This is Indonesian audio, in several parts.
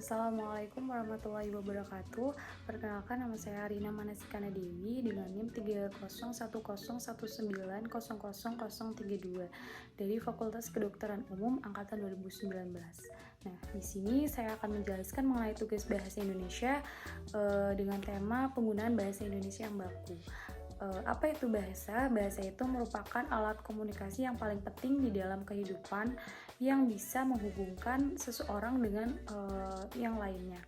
Assalamualaikum warahmatullahi wabarakatuh. Perkenalkan, nama saya Rina Manasikana Dewi dengan NIM 3010190000032 dari Fakultas Kedokteran Umum angkatan 2019. Nah, di sini saya akan menjelaskan mengenai tugas bahasa Indonesia dengan tema penggunaan bahasa Indonesia yang baku. Apa itu bahasa? Bahasa itu merupakan alat komunikasi yang paling penting di dalam kehidupan yang bisa menghubungkan seseorang dengan yang lainnya.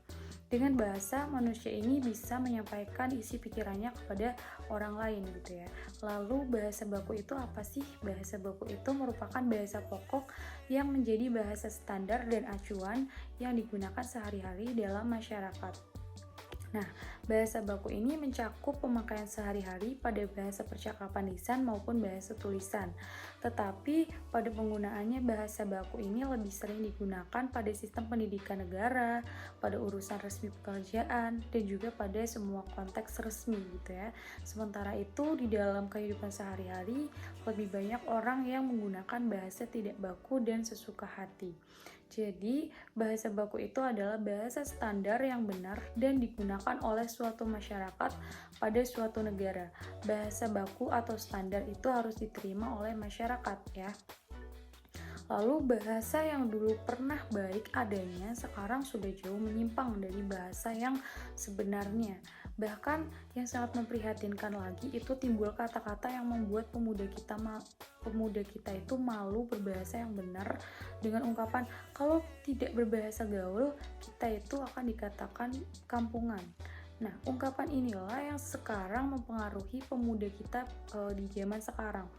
Dengan bahasa, manusia ini bisa menyampaikan isi pikirannya kepada orang lain gitu ya. Lalu bahasa baku itu apa sih? Bahasa baku itu merupakan bahasa pokok yang menjadi bahasa standar dan acuan yang digunakan sehari-hari dalam masyarakat. Nah, bahasa baku ini mencakup pemakaian sehari-hari pada bahasa percakapan lisan maupun bahasa tulisan. Tetapi pada penggunaannya bahasa baku ini lebih sering digunakan pada sistem pendidikan negara, pada urusan resmi pekerjaan, dan juga pada semua konteks resmi gitu ya. Sementara itu di dalam kehidupan sehari-hari lebih banyak orang yang menggunakan bahasa tidak baku dan sesuka hati. Jadi, bahasa baku itu adalah bahasa standar yang benar dan digunakan oleh suatu masyarakat pada suatu negara. Bahasa baku atau standar itu harus diterima oleh masyarakat ya. Lalu bahasa yang dulu pernah baik adanya sekarang sudah jauh menyimpang dari bahasa yang sebenarnya. Bahkan yang sangat memprihatinkan lagi itu timbul kata-kata yang membuat pemuda kita itu malu berbahasa yang benar dengan ungkapan kalau tidak berbahasa gaul kita itu akan dikatakan kampungan. Nah, ungkapan inilah yang sekarang mempengaruhi pemuda kita di zaman sekarang.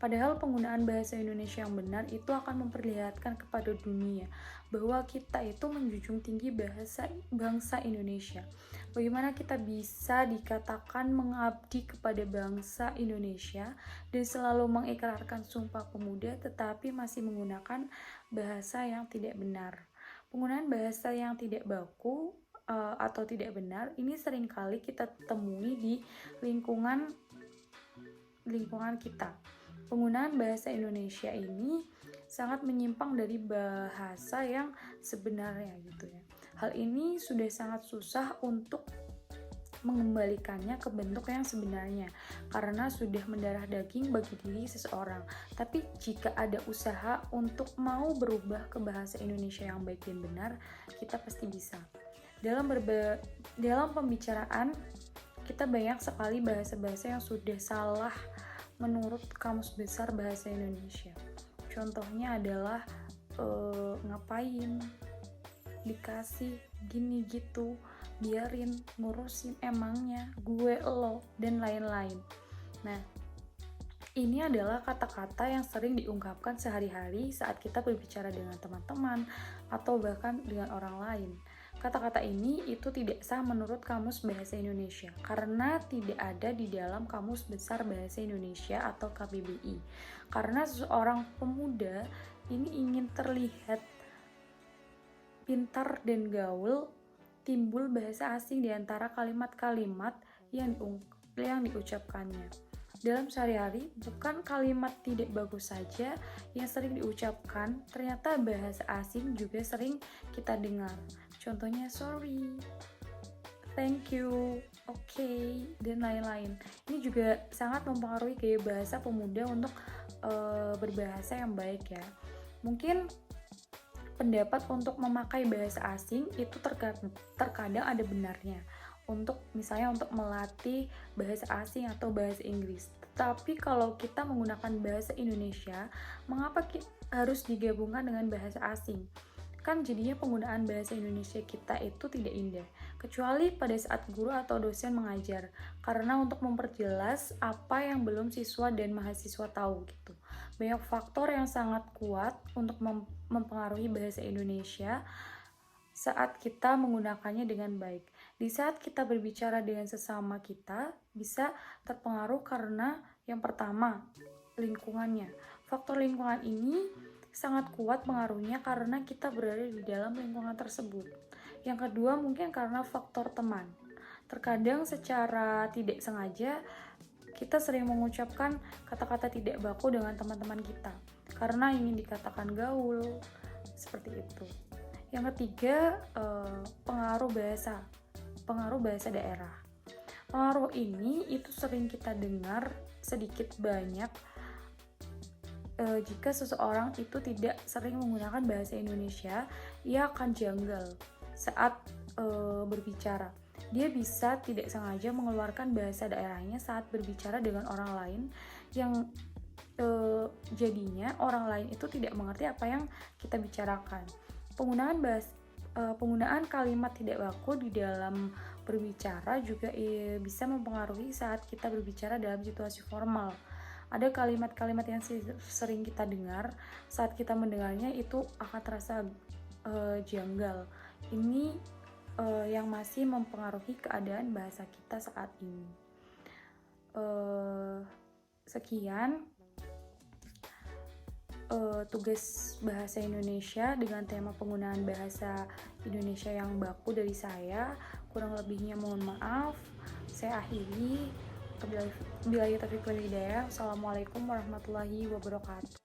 Padahal penggunaan bahasa Indonesia yang benar itu akan memperlihatkan kepada dunia bahwa kita itu menjunjung tinggi bahasa bangsa Indonesia. Bagaimana kita bisa dikatakan mengabdi kepada bangsa Indonesia dan selalu mengikrarkan Sumpah Pemuda tetapi masih menggunakan bahasa yang tidak benar. Penggunaan bahasa yang tidak baku atau tidak benar ini seringkali kita temui di lingkungan kita. Penggunaan bahasa Indonesia ini sangat menyimpang dari bahasa yang sebenarnya gitu ya. Hal ini sudah sangat susah untuk mengembalikannya ke bentuk yang sebenarnya karena sudah mendarah daging bagi diri seseorang. Tapi jika ada usaha untuk mau berubah ke bahasa Indonesia yang baik dan benar, kita pasti bisa. Dalam pembicaraan kita banyak sekali bahasa-bahasa yang sudah salah menurut Kamus Besar Bahasa Indonesia. Contohnya adalah ngapain, dikasih, gini gitu, biarin, ngurusin, emangnya, gue, lo, dan lain-lain. Nah, ini adalah kata-kata yang sering diungkapkan sehari-hari saat kita berbicara dengan teman-teman atau bahkan dengan orang lain. Kata-kata ini itu tidak sah menurut Kamus Bahasa Indonesia karena tidak ada di dalam Kamus Besar Bahasa Indonesia atau KBBI. Karena seseorang pemuda ini ingin terlihat pintar dan gaul, timbul bahasa asing di antara kalimat-kalimat yang diucapkannya. Dalam sehari-hari, bukan kalimat tidak bagus saja yang sering diucapkan, ternyata bahasa asing juga sering kita dengar. Contohnya sorry, thank you, okay, dan lain-lain. Ini juga sangat mempengaruhi gaya bahasa pemuda untuk berbahasa yang baik ya. Mungkin pendapat untuk memakai bahasa asing itu terkadang ada benarnya. Misalnya untuk melatih bahasa asing atau bahasa Inggris. Tapi kalau kita menggunakan bahasa Indonesia, mengapa harus digabungkan dengan bahasa asing? Kan jadinya penggunaan bahasa Indonesia kita itu tidak indah, kecuali pada saat guru atau dosen mengajar, karena untuk memperjelas apa yang belum siswa dan mahasiswa tahu gitu. Banyak faktor yang sangat kuat untuk mempengaruhi bahasa Indonesia saat kita menggunakannya dengan baik. Di saat kita berbicara dengan sesama kita, bisa terpengaruh karena yang pertama, lingkungannya. Faktor lingkungan ini sangat kuat pengaruhnya karena kita berada di dalam lingkungan tersebut. Yang kedua mungkin karena faktor teman. Terkadang secara tidak sengaja kita sering mengucapkan kata-kata tidak baku dengan teman-teman kita karena ingin dikatakan gaul, seperti itu. Yang ketiga, pengaruh bahasa daerah. Pengaruh ini itu sering kita dengar sedikit banyak jika seseorang itu tidak sering menggunakan bahasa Indonesia, ia akan janggal saat berbicara. Dia bisa tidak sengaja mengeluarkan bahasa daerahnya saat berbicara dengan orang lain yang jadinya orang lain itu tidak mengerti apa yang kita bicarakan. Penggunaan kalimat tidak baku di dalam berbicara juga bisa mempengaruhi saat kita berbicara dalam situasi formal. Ada kalimat-kalimat yang sering kita dengar, saat kita mendengarnya itu akan terasa janggal. Ini yang masih mempengaruhi keadaan bahasa kita saat ini. Sekian tugas bahasa Indonesia dengan tema penggunaan bahasa Indonesia yang baku dari saya. Kurang lebihnya mohon maaf. Saya akhiri. Wabillahi taufiq wal hidayah. Assalamualaikum warahmatullahi wabarakatuh.